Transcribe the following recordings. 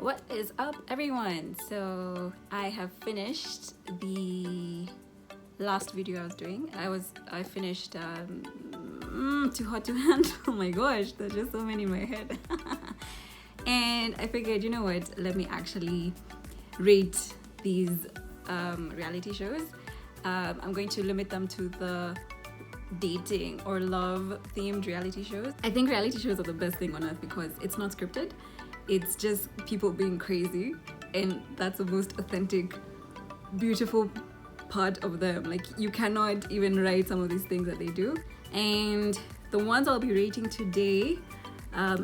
What is up, everyone? So I have finished the last video I was doing. I finished Too Hot to Handle. Oh my gosh, there's just so many in my head. And I figured, you know what, let me actually rate these reality shows. I'm going to limit them to the dating or love themed reality shows. I think reality shows are the best thing on earth because it's not scripted. It's just people being crazy, and that's the most authentic, beautiful part of them. Like, you cannot even write some of these things that they do. And the ones I'll be rating today,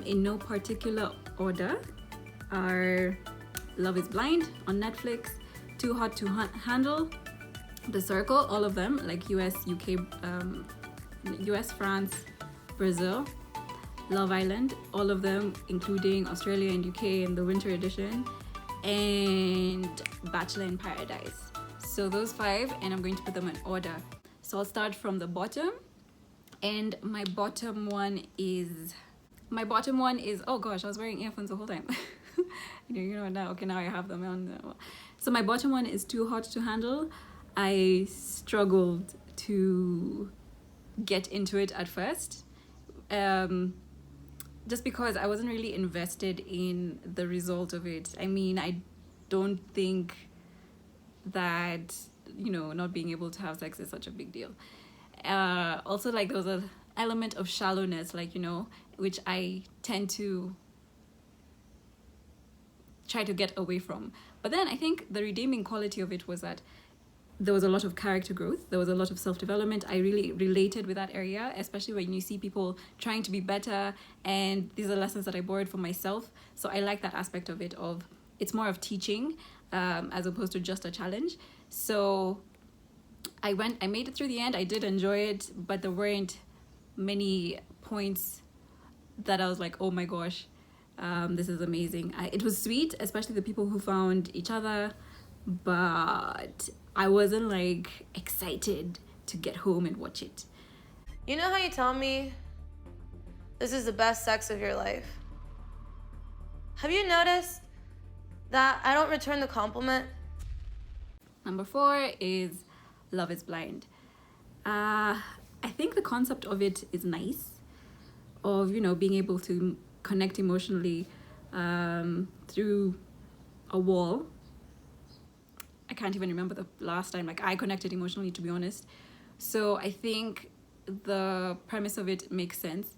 in no particular order, are Love is Blind on Netflix, Too Hot to Handle, The Circle, all of them, like US, UK, US, France, Brazil, Love Island, all of them, including Australia and UK in the winter edition, and Bachelor in Paradise. So those 5, and I'm going to put them in order. So I'll start from the bottom, and my bottom one is, oh gosh, I was wearing earphones the whole time. you know now, okay, now I have them on. So my bottom one is Too Hot to Handle. I struggled to get into it at first. Just because I wasn't really invested in the result of it. I mean, I don't think that, not being able to have sex is such a big deal. Also, like, there was an element of shallowness, which I tend to try to get away from. But then I think the redeeming quality of it was that there was a lot of character growth. There was a lot of self-development. I really related with that area, especially when you see people trying to be better. And these are lessons that I borrowed from myself. So I like that aspect of it, it's more of teaching as opposed to just a challenge. So I made it through the end. I did enjoy it, but there weren't many points that I was like, oh my gosh, this is amazing. It was sweet, especially the people who found each other, but I wasn't like excited to get home and watch it. You know how you tell me this is the best sex of your life? Have you noticed that I don't return the compliment? Number 4 is Love is Blind. I think the concept of it is nice, of, being able to connect emotionally through a wall. I can't even remember the last time I connected emotionally, to be honest. So I think the premise of it makes sense,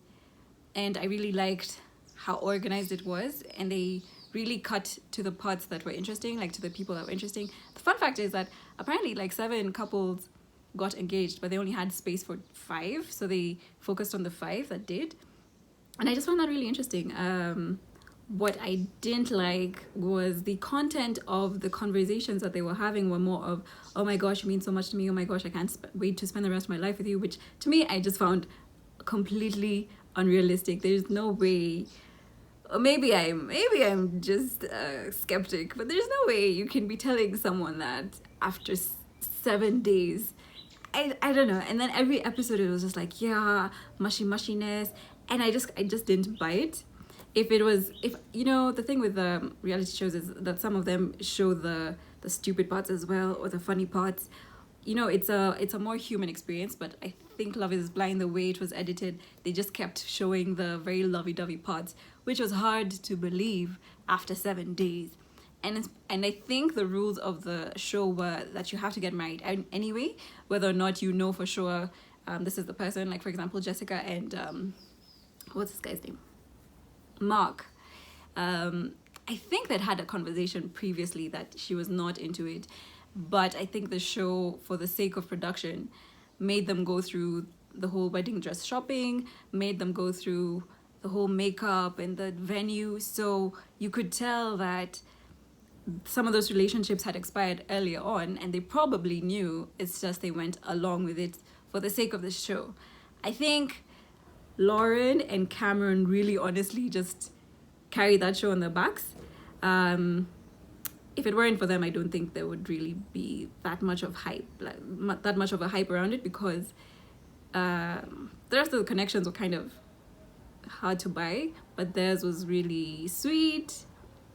and I really liked how organized it was, and they really cut to the parts that were interesting, like to the people that were interesting. The fun fact is that apparently 7 couples got engaged, but they only had space for 5, so they focused on the 5 that did, and I just found that really interesting. What I didn't like was the content of the conversations that they were having were more of, oh my gosh, you mean so much to me, oh my gosh, I can't wait to spend the rest of my life with you, which to me I just found completely unrealistic. There's no way, or maybe I'm just a skeptic, but there's no way you can be telling someone that after 7 days. I don't know. And then every episode it was just like, yeah, mushiness, and I just didn't buy it. If the thing with the reality shows is that some of them show the stupid parts as well, or the funny parts. It's a more human experience, but I think Love is Blind, the way it was edited, they just kept showing the very lovey-dovey parts, which was hard to believe after 7 days. And I think the rules of the show were that you have to get married anyway, whether or not you know for sure this is the person. Like, for example, Jessica and what's this guy's name? Mark. I think they'd had a conversation previously that she was not into it, but I think the show, for the sake of production, made them go through the whole wedding dress shopping, made them go through the whole makeup and the venue, so you could tell that some of those relationships had expired earlier on, and they probably knew. It's just they went along with it for the sake of the show. I think Lauren and Cameron really honestly just carried that show on their backs. If it weren't for them, I don't think there would really be that much of a hype around it, because the rest of the connections were kind of hard to buy, but theirs was really sweet,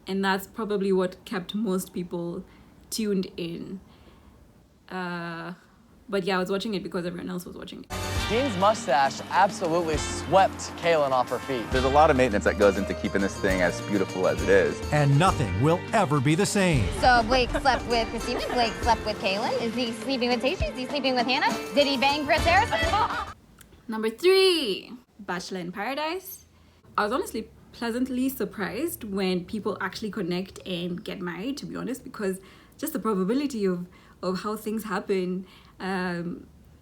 and that's probably what kept most people tuned in. But yeah, I was watching it because everyone else was watching it. Jean's mustache absolutely swept Kaylin off her feet. There's a lot of maintenance that goes into keeping this thing as beautiful as it is. And nothing will ever be the same. So Blake slept with Christina, Blake slept with Kaylin. Is he sleeping with Tayshia? Is he sleeping with Hannah? Did he bang Chris Harrison? Number 3, Bachelor in Paradise. I was honestly pleasantly surprised when people actually connect and get married, to be honest, because just the probability of how things happen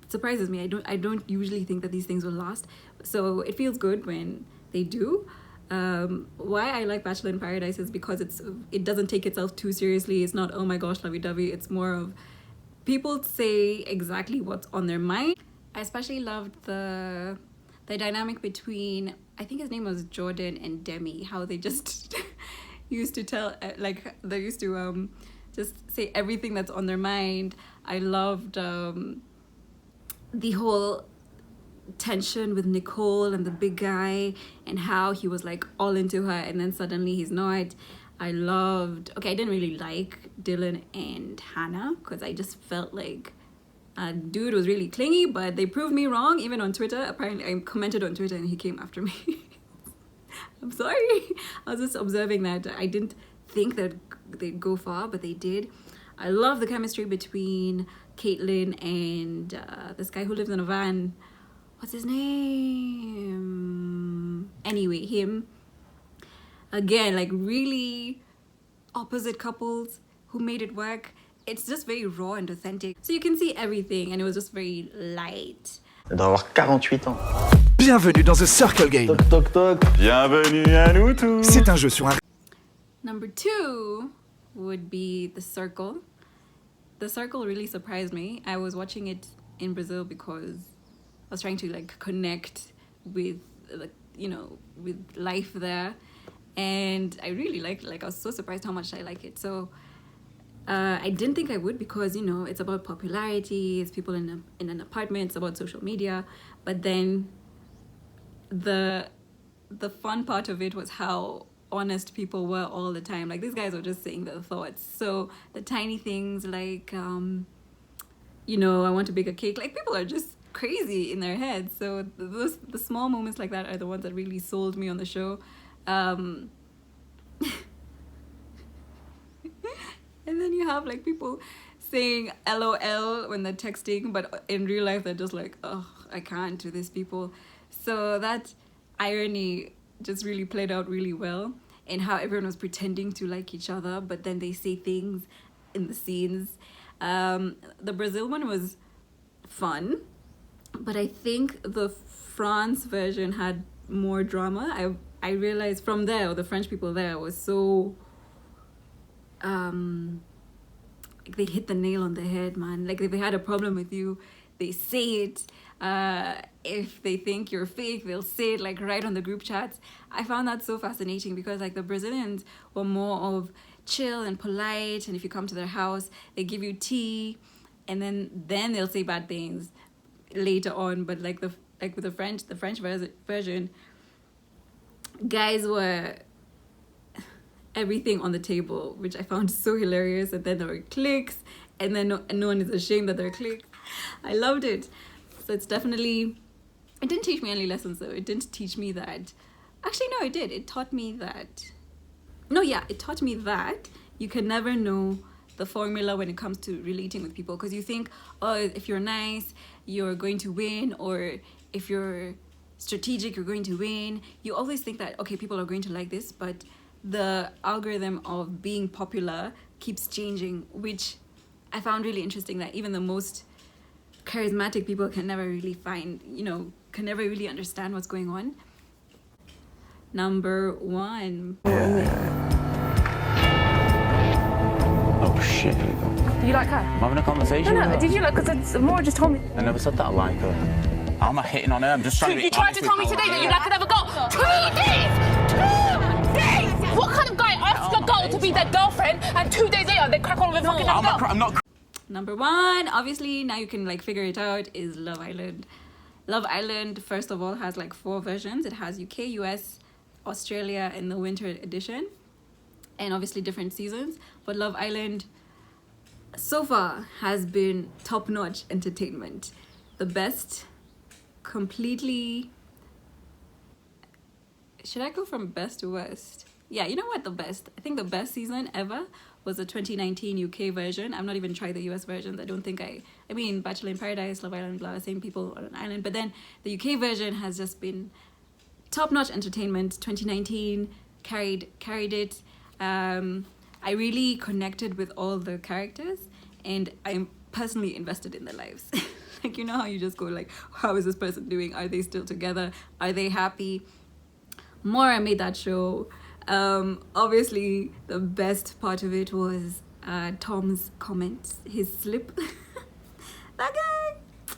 surprises me. I don't usually think that these things will last, so it feels good when they do. Why I like Bachelor in Paradise is because it doesn't take itself too seriously. It's not, oh my gosh, lovey-dovey. It's more of people say exactly what's on their mind. I especially loved the dynamic between, I think his name was Jordan and Demi, how they just used to tell, like they used to just say everything that's on their mind. I loved the whole tension with Nicole and the big guy and how he was like all into her and then suddenly he's not. I didn't really like Dylan and Hannah because I just felt like dude was really clingy, but they proved me wrong even on Twitter. Apparently I commented on Twitter and he came after me. I'm sorry. I was just observing that. I didn't think that they'd go far, but they did. I love the chemistry between Caitlyn and this guy who lives in a van. What's his name? Anyway, him. Again, like really opposite couples who made it work. It's just very raw and authentic. So you can see everything and it was just very light. Elle doit avoir 48 ans. Bienvenue dans The Circle Game. Toc toc toc. Bienvenue à nous tous. C'est un jeu sur un... Number 2 would be The Circle. The Circle really surprised me. I was watching it in Brazil because I was trying to like connect with with life there, and I really liked it. Like I was so surprised how much I like it. So I didn't think I would because it's about popularity, it's people in an apartment, it's about social media. But then the fun part of it was how honest people were all the time. Like these guys were just saying their thoughts. So the tiny things like I want to bake a cake, like people are just crazy in their heads. So the small moments like that are the ones that really sold me on the show. And then you have like people saying LOL when they're texting, but in real life they're just like, oh, I can't do this, people. So that irony just really played out really well, and how everyone was pretending to like each other, but then they say things in the scenes. The Brazil one was fun, but I think the France version had more drama. I realized from there, the French people there was so they hit the nail on the head, man. Like if they had a problem with you, they say it. If they think you're fake, they'll say it like right on the group chats. I found that so fascinating because like the Brazilians were more of chill and polite, and if you come to their house, they give you tea, and then they'll say bad things later on. But like with the French version, guys were everything on the table, which I found so hilarious. And then there were cliques, and then no one is ashamed that there are cliques. I loved it. So it didn't teach me any lessons though. It didn't teach me that. Actually, no, it did. It taught me that. It taught me that you can never know the formula when it comes to relating with people, because you think, oh, if you're nice, you're going to win, or if you're strategic, you're going to win. You always think that, okay, people are going to like this, but the algorithm of being popular keeps changing, which I found really interesting, that even the most charismatic people can never really can never really understand what's going on. Number 1. Oh shit. Do you like her? I'm having a conversation with No, her. did you like, because Maura just told me. I never said that I like her. I'm not hitting on her, I'm just trying to be You tried to honest tell me with today her. that you like another girl. 2 days! 2 days! What kind of guy asks a girl to be their girlfriend and 2 days later they crack on with a fucking other girl? I'm not. Number 1, obviously now you can like figure it out, is Love Island. Love Island, first of all, has like 4 versions. It has UK, US, Australia, and the winter edition. and obviously different seasons. But Love Island so far has been top-notch entertainment. The best, completely... Should I go from best to worst? Yeah, you know what? The best. I think the best season ever was the 2019 UK version. I've not even tried the US version. I don't think I mean, Bachelor in Paradise, Love Island, blah, same people on an island. But then the UK version has just been top-notch entertainment. 2019 carried it. I really connected with all the characters, and I'm personally invested in their lives. Like, you know how you just go like, how is this person doing? Are they still together? Are they happy? Mora made that show. Obviously the best part of it was Tom's comments, his slip. That guy,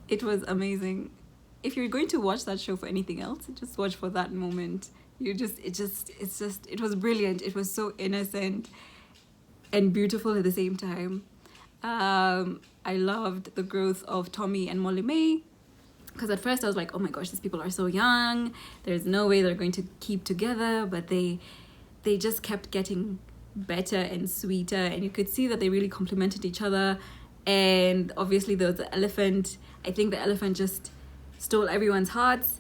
it was amazing. If you're going to watch that show for anything else, just watch for that moment. It was brilliant. It was so innocent and beautiful at the same time. I loved the growth of Tommy and Molly-Mae, because at first I was like, oh my gosh, these people are so young, there's no way they're going to keep together, but they just kept getting better and sweeter, and you could see that they really complemented each other. And obviously there was the elephant. I think the elephant just stole everyone's hearts.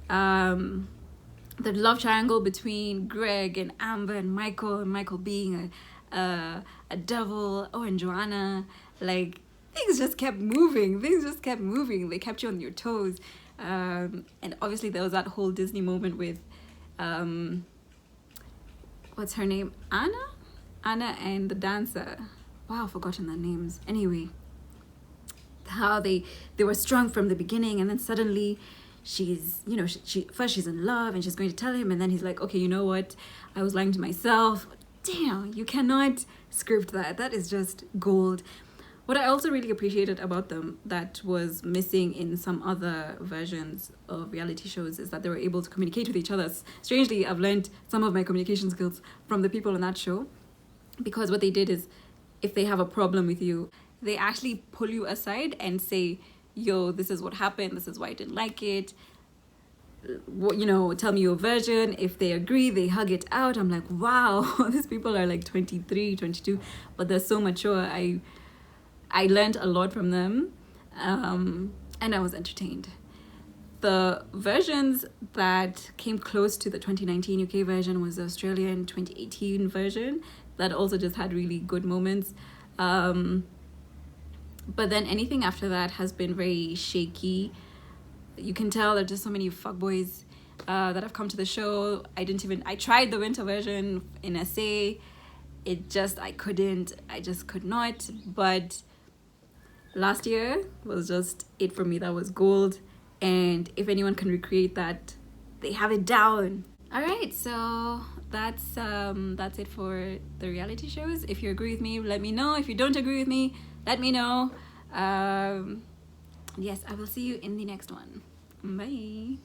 The love triangle between Greg and Amber and Michael being a devil, and Joanna, like, things just kept moving. They kept you on your toes. And obviously there was that whole Disney moment with what's her name, Anna and the dancer. Wow, I've forgotten their names. Anyway, how they were strong from the beginning, and then suddenly she's, you know, she first she's in love and she's going to tell him, and then he's like, okay, you know what, I was lying to myself. Damn, you cannot script that. That is just gold. What I also really appreciated about them that was missing in some other versions of reality shows is that they were able to communicate with each other. Strangely, I've learned some of my communication skills from the people on that show, because what they did is, if they have a problem with you, they actually pull you aside and say, yo, this is what happened, this is why I didn't like it, you know, tell me your version. If they agree, they hug it out. I'm like, wow, these people are like 23, 22, but they're so mature. I learned a lot from them, and I was entertained. The versions that came close to the 2019 UK version was the Australian 2018 version. That also just had really good moments. But then anything after that has been very shaky. You can tell there are just so many fuckboys that have come to the show. I tried the winter version in SA. I just could not. But last year was just it for me. That was gold. And if anyone can recreate that, they have it down. All right, so that's it for the reality shows. If you agree with me, let me know. If you don't agree with me, let me know. Yes, I will see you in the next one. Bye.